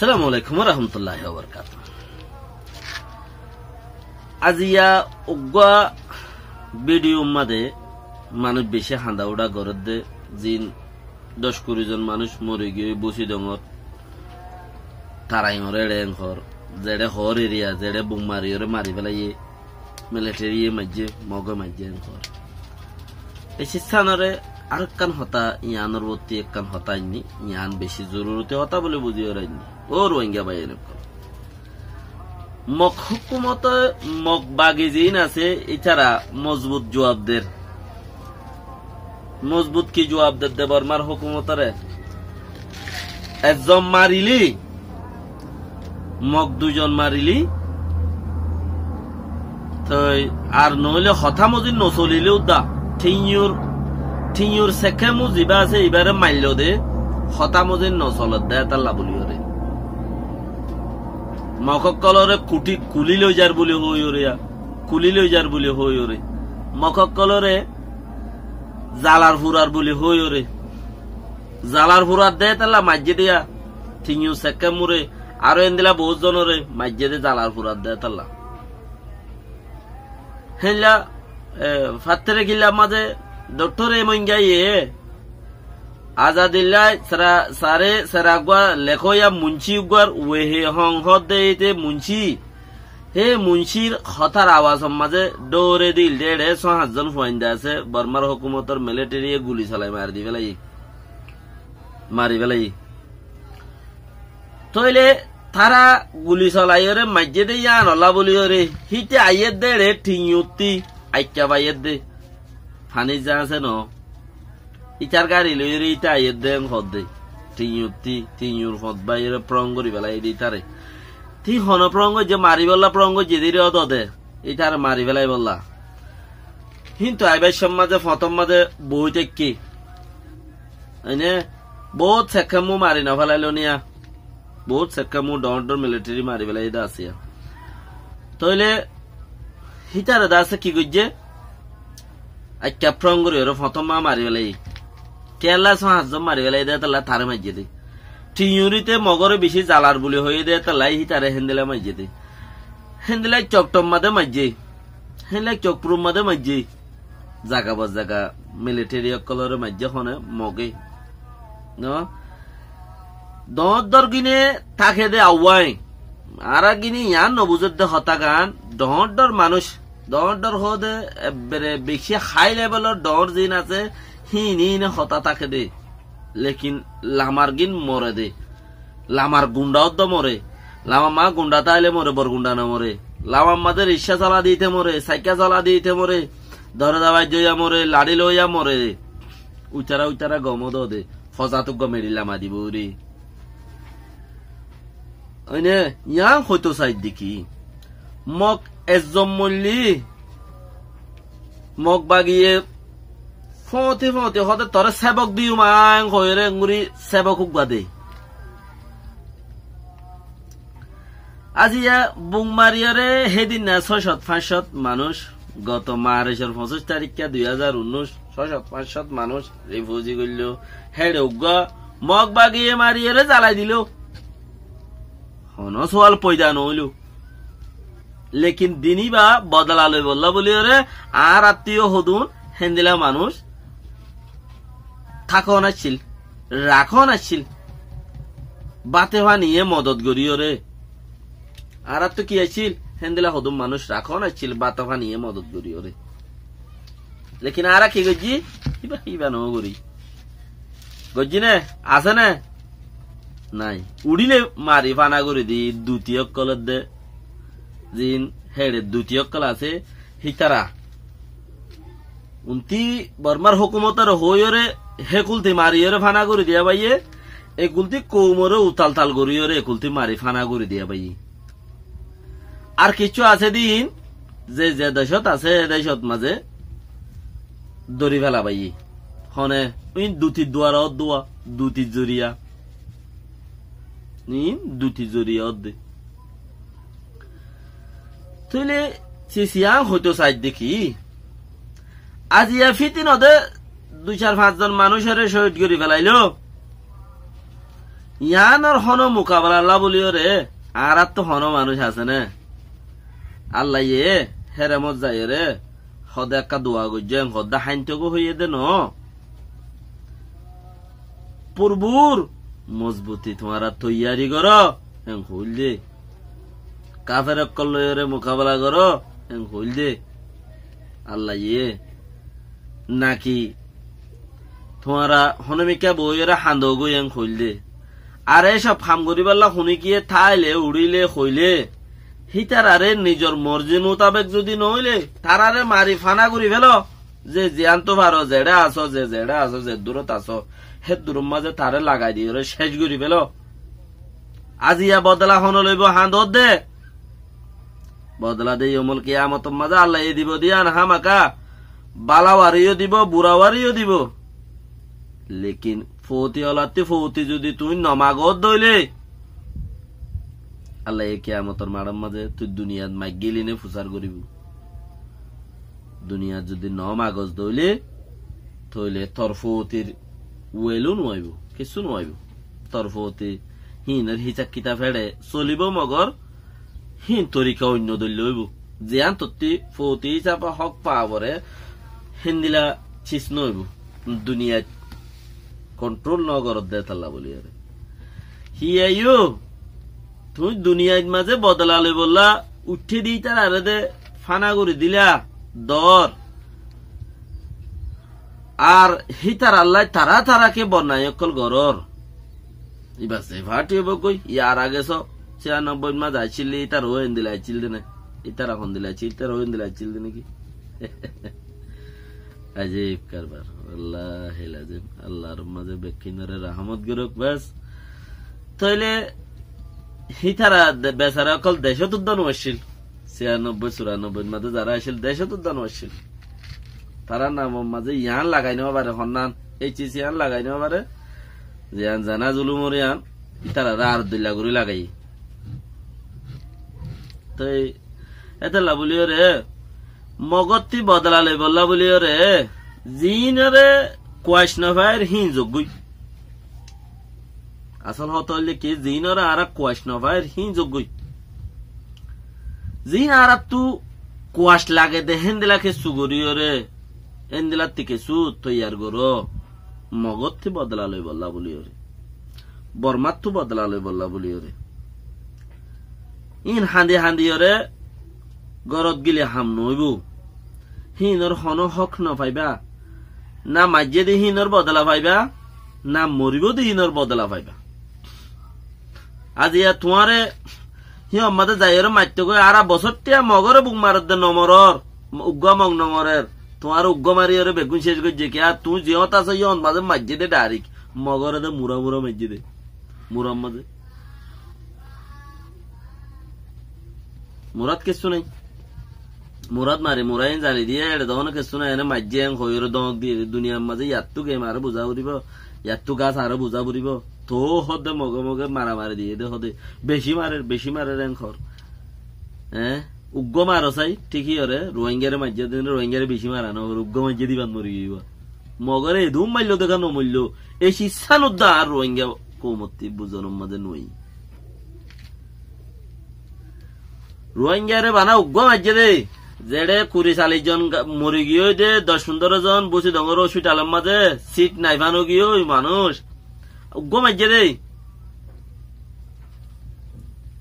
আসসালামু আলাইকুম ওয়া রাহমাতুল্লাহি ওয়া বারাকাতুহু। আজিয়া উগ্গা ভিডিও মাদে মানুষ বেশি হাঁদা উড়া গরদ দে জিন 10-20 জন মানুষ মরে গিয়ে বসি ডঙর তারাই মরে রেং হর যেড়ে হর এরিয়া যেড়ে বুম মারি ওরে মারি ফেলাইয়ে মিলিটারি মাঝে মগ মাঝে হর এসি স্থানরে আর কান হতা ইয়ানোর বত্তি একখান হতাইনি ইয়ান বেশি জরুরতে হতা বলে বুঝি ওরাইনি ও রোহিঙ্গা ভাই মক হুকুমত মক বাগি জিন আছে এছাড়া মজবুত জবাবদের মজবুত কি জবাবদের দে বর্মার হুকুমতরে একজন মারিলি মক দুজন মারিলি তো আর নইলে হতা মজিন নচলিলেও দা ঠিঙুর সেখে মু যা আছে এবারে মাইল দে হতা মজিন নচলত দে তার লাবলি রে মককলরে কুটি কুলি লৈ যার বলে হই ওরে কুলি লৈ যার বলে হই ওরে মককলরে জালার ফুরার বলে হই ওরে জালার ফুরার দে তালা মাঝে দিয়া ঠিঙু সেকে মুরে আরো এন্দিলা বহুত জনরে মাঝে দে জালার ফুরার দে তালা হেলা ফাত্তরে গিলা মাঝে ডক্টর মঙ্গাইয়ে আজাদিল্লাহ সারে সারাগুয়া লেখয়া মুন্সি উগার ওহে হং হতে মুন্সি হে মুন্সির হতার আওয়াজ মাঝে দৌড়ে দিল 150 জন ফাইন্দা আছে বর্মার হুকুমতর মিলিটারি গুলি চালাই মারি ফেলাই তইলে তারা গুলি চলাই রে মাঝে দে ইয়া নলা বলি রে হিতে আইয়ের দে রে ঠিঙুতি আইকা বাইয়ের দে ফানি যা আছে ন ইটার গাড়ি লই রে ইটা আইয়ের দে হদে ঠিঙুর হদ বাইরে প্রং করি বেলা এই তারে তি হন প্রঙ্গ যে মারি বললা প্রঙ্গ যেদিরে অত দে ইটার মারি বেলাই বললা কিন্তু আইবার সমাজে ফতম মাঝে বইতে কি এনে বহুত সেখামু মারি না ফেলাইলো নিয়া বহুত সেখামু ডর মিলিটারি মারি বেলাই দা আসিয়া তইলে হিটারে দা আছে কি গজ্জে আইকা প্রঙ্গ রে ফতম মা মারি বেলাই কেলা 5 জন মারি বেলাই দে তালা তারে মাইজে দে ঠিঙুরিতে মগরে বেশি জালার বলে হয়ে দে তালাই হিটারে হেন্দেলা মাইজে দে হেন্দেলাই চকটম মাদে মাইজে হেন্দেলাই চকপুরুম মাদে মাইজে জাগা বজ জাগা মিলিটারি অকলরে মাইজে হনে মগে ন দর গিনে থাকে দে আওয়াই আরা গিনি ইয়ান নবুজত দে হতা গান দর মানুষ দর হদে বেশি হাই লেভেলর দর জিন আছে হিনি হতা থাকে দে লেকিন লামার গিন মরে দে লামার গুন্ডাও তো মরে লামা মা গুন্ডা তাইলে মরে বরগুন্ডা না মরে লামা মাদের রিক্সা চালা দিতে মরে সাইকেল চালা দিতে মরে ধরে দাবাই জয়া মরে লাড়ি লইয়া মরে উচারা গমদ দে ফজাতুক গমেরি লামা দিব রে ওইনে ইয়া হয়তো সাইড দেখি মক এজম মল্লি মক বাগিয়ে ফতে হতে তরে সেবক দিও মাং হইরে nguরি সেবক উগবা দে আজিয়া বুং মারিয়ারে হেদিন না 600-500 মানুষ গত মার্চের 25 তারিখে 2019 600-500 মানুষ রিফিউজি গইল হেডে উগা মগ বাগিয়ে মারিয়ারে জ্বালাই দিল হন সোয়াল পয়দা নইল লেকিন দিনী বা বদলালে বললা বলি রে আর আত্মীয় হদুন হেন্দিলা মানুষ থাকো নাছিল রাখো নাছিল বাতে হওয়া নিয়ে মদত করিও রে আর তো কি আছিল হেন্দিলা হদুম মানুষ রাখো নাছিল বাতে হওয়া নিয়ে মদত করিও রে লেকিন আর কি গজি ইবা নো করি গজি নে আছে না নাই উড়িলে মারি ফানা করে দি দ্বিতীয় কলের দে জিন হেডে দ্বিতীয় কল আছে হিতারা উন্তি বর্মার হুকুমতার হইরে হেকুলতি মারিয়রে ফানা করে দিয়া বাইয়ে একুলতি কৌমরে উতাল তাল করিয়রে একুলতি মারি ফানা করে দিয়া বাইয়ে আর কিছু আছে দিন যে দেশত আছে দেশত মাঝে দড়ি ফেলা বাইয়ে হনে দুটি দুয়ার দোয়া দুটি জরিয়া দুটি জরিয়া দে তুইলে সিসিয়া হয়তো সাইড দেখি আজিয়া ফিতি নদে 2-4-5 জন মানুষের শহীদ করে ফেলাইল ইয়ানোর হন মোকাবেলা আল্লাহ বলিও রে আর তো হন মানুষ আছে না আল্লাহ ইয়ে হেরেমত যাই রে হদে একটা দোয়া গজ্জেন হদা হাইনটগো হইয়ে দে ন পূর্বুর মজবুতি তোমারা তৈয়ারি করো হেন হইল দে কাফের কল্লরে মোকাবেলা করো হেন হইল দে আল্লাহ ইয়ে নাকি তোমারা হনমিকা বইয়েরা হান্দগো হেন হইল দে আর এসব খাম করিবাল্লা শুনি গিয়ে থাইলে উড়িলে হইলে হিতারারে নিজের মর্জি মোতাবেক যদি নইলে তারারে মারি ফানা করি ফেল যে জিয়ান তো ভারো জেডা আসো যে জেডা আসো যে দূরত আসো হে দূর মাঝে তারে লাগাই দিয়ে শেষ করি ফেল আজিয়া বদলা হন লইব হাঁদত দে বদলা দে অমল কিয়ামত মাঝে আল্লাহ দিব দিয়ান হামাকা বালাওয়ারিও দিব বুড়াওয়ারিও দিব লেকিন ফৌতি হলাতে ফৌতি যদি তুই নমাগত দইলে আল্লাহ কিয়ামতর মারার মাঝে তুই দুনিয়াত মাইক গেলি নে ফুসার করিব দুনিয়াত যদি নমাগজ দইলে তইলে তোর ফৌতির ওয়েলও নোয়াইব কিছু নোয়াইব তোর ফৌতি হিনের হিচাক কিতা ফেড়ে চলিব মগর হিন তরিকা অন্য দলিল হইব জিয়ান তত্তি ফৌতি হিসাবে হক পাবরে হিন্দিলা চিস নইব দুনিয়াত কন্ট্রোল নগরত দে তাল্লা বলি আরে হি আইও তুই দুনিয়ার মাঝে বদলালে বললা উঠে দিই তার আরে দে ফানা করে দিলা দর আর হিতার আল্লাহ তারা তারাকে বন্যায় অকল গরর এবার সে ভাটি হব কই ইয়ার আগে 96 মাঝে আইছিল ইতার হইন দিলে আইছিল দিনে ইতার এখন দিলে আইছিল ইতার হইন দিলে আইছিল দিনে কি আজীব কারবার আল্লাহ লাজিম আল্লাহর মাঝে বেকিনরে রহমত গরক বাস তাইলে হিতারা বেচারা অকল দেশত উদ্যান আসছিল 96-94 মাঝে যারা আসছিল দেশত উদ্যান আসছিল তারা নাম মাঝে ইয়ান লাগাই নেওয়া পারে হন্নান এই চিজ ইয়ান লাগাই নেওয়া পারে ইয়ান জানা জুলুমর ইয়ান তারা আর 2 লাখ করে লাগাই তো এতে লাবলিও রে মগতি বদলালে বললা বলিও রে জিনরে কোয়াশ নভাইর হিন যোগ্যই আসল হত হইলে কি জিনরে আর কোয়াশ নভাইর হিন যোগ্যই জিন আর তু কোয়াশ লাগে দে হেন্দিলাকে সুগরিও রে হেন্দিলা থেকে সু তৈয়ার গরো মগতি বদলালে বললা বলিও রে বর্মাত তু বদলালে বললা বলিও রে ইন হান্দি হান্দিও রে গরত গিলে হাম নইব হিনর হন হক ন পাইবা না মাঝে দি হিনর বদলা পাইবা না মরিব দি হিনর বদলা পাইবা আজি তোমারে হি আমাদের যাইর মাইতে গো আর বছর টিয়া মগরে বুক মারত দে নমরর উগ্গ মগ নমরের তোমার উগ্গ মারিয়রে বেগুন শেষ গজে কি আর তুই জিয়ত আছে ইয়ন মাঝে মাঝে দে ডাইরেক্ট মগরে দে মুরা মুরা মাঝে দে মুরাম মাঝে মুরাদ কিছু নাই মুরাদ মারে মুরাইন জানি দিয়ে তখন কিছু নাই এনে মাঝে হইর দমক দিয়ে দুনিয়ার মাঝে ইয়াত্তু গেম আরো বুঝা পড়িব ইয়াত্তু গাছ আরো বুঝা পড়িব তো হদে মগে মগে মারা মারি দিয়ে দে হদে বেশি মারে রেখর হ্যাঁ উগ্গ মারো চাই ঠিকই হরে রোহিঙ্গারে মাঝে দিন রোহিঙ্গারে বেশি মারানো উগ্গ মাঝে দিবান মরি গিব মগরে ধুম মারল দেখা নমূল্য এই শিক্ষানুদ্দা আর রোহিঙ্গা কৌমতি বুঝনের মাঝে নই রোহিঙ্গারে বানা উগ্গ মাঝে দে যেড়ে 40-40 জন মরি গিয়ে দে 10-15 জন বসে ডঙ্গর হসপিটালের মাঝে সিট নাই ভানো গিয়ে মানুষ উগ্গ মাঝে দে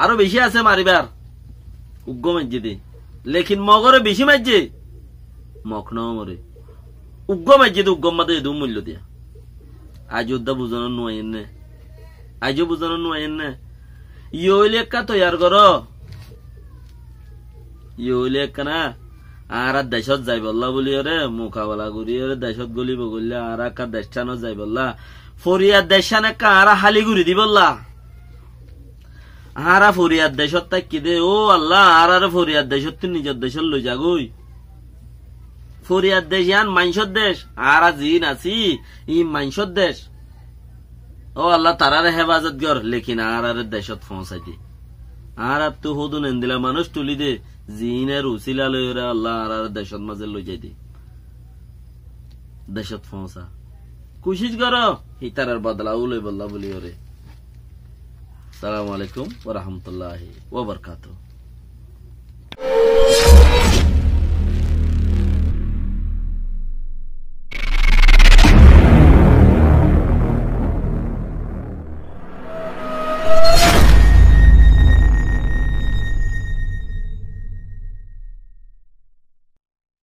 আরো বেশি আছে মারিবার উগ্গ মাঝে দে লেকিন মগরে বেশি মাঝে মখ ন মরে উগ্গ মাঝে দে উগ্গ মাঝে দু মূল্য দিয়া আজ উদ্দা বুঝানো নোয়াইন নে আজও বুঝানো নোয়াইন নে ইয়লে একা তৈয়ার করো ইউলে কানা আর দেশত যাই বললা বলি রে মোকাবেলা করি দেশত গলিব গলিয়া আর একা দেশানো যাই বললা ফরিয়ার দেশান একা আর হালি ঘুরি দি বললা আর ফরিয়ার দেশত তাই কি দে ও আল্লাহ আর ফরিয়ার দেশত তুই নিজের দেশত লই যাগই ফরিয়ার দেশ ইয়ান মাইনসর দেশ আর জিন আছি ই মাইনসর দেশ ও আল্লাহ তারারে হেফাজত কর লেকিন আর দেশত পৌঁছাই দি আর তু হদুন এন্দিলা মানুষ তুলি দে জিনের উসিলা লইরে আল্লাহ আর দেশত মাঝে লই যাই দি দেশত পৌঁছা কোশিশ কর হিতার বদলাও লই বললা বলি ওরে আসসালামু আলাইকুম ওয়া রাহমাতুল্লাহি ওয়া বারাকাতুহু।